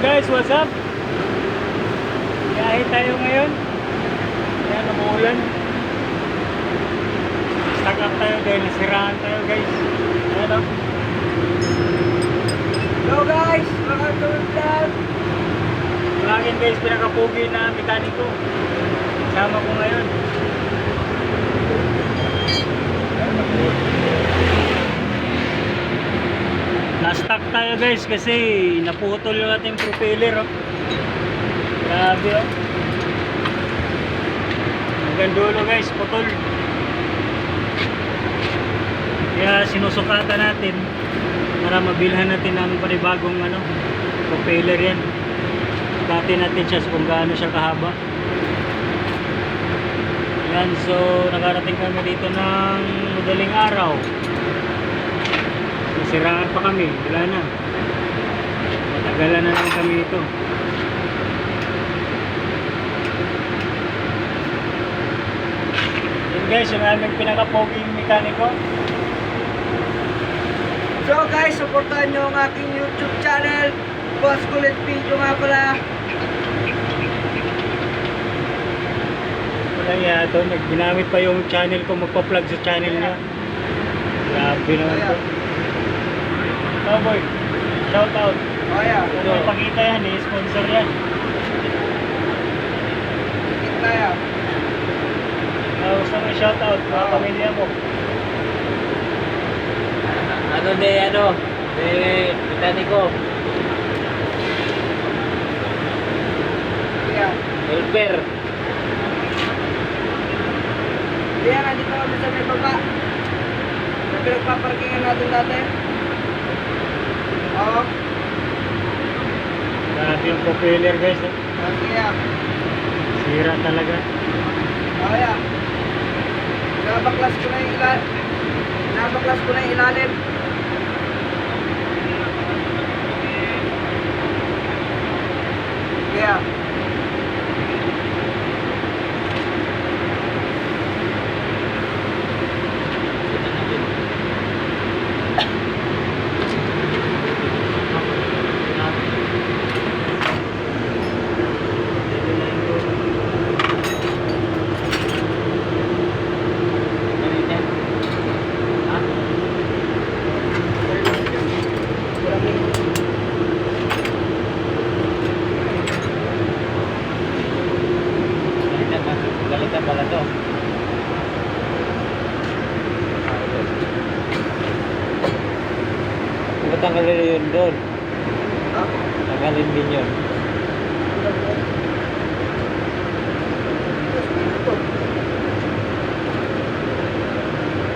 Guys, what's up? Biyahe tayo ngayon. Ayan, umuulan. Stuck up tayo dahil nasiraan tayo, guys. Ayan o. Hello guys, welcome to my vlog. Laging guys, pinakapugi na mekaniko. Kasama ko ngayon. Na-stuck tayo guys kasi naputol yung ating propeller. Oh. Grabe oh. Hanggang dulo guys, putol. Kaya sinusukatan natin para mabilhan natin ng panibagong propeller yan. Sukatin natin siya kung gaano siya kahaba. Yan, so nakarating kami dito ng madaling araw. Nasiraan pa kami, wala na. Matagalan na lang kami ito. Yan guys, yung aming pinakapoging mekaniko. So guys, supportahan nyo ang aking YouTube channel, Boss Kulit Video nga pala. Wala niya ito, ginamit pa yung channel ko, magpa-plug sa channel niya. Grabe naman ito. Cowboy, shout out. Oh yeah. Kung ipakita yan sponsor yan. Kita yan. Gusto mo shout out, mga pamilya mo. Mekaniko, Yeah. helper. Yan, nandito kami sa may baba. Sa pinagpaparkingan natin dati. Oo. Grabe yung propeller guys. Eh. Kaya. Sira talaga. Oh yeah. Nabaklas ko na yung ilalim. Kaya. Galitan pala to. Tanggalin yun doon. Ah, Tanggalin din yun.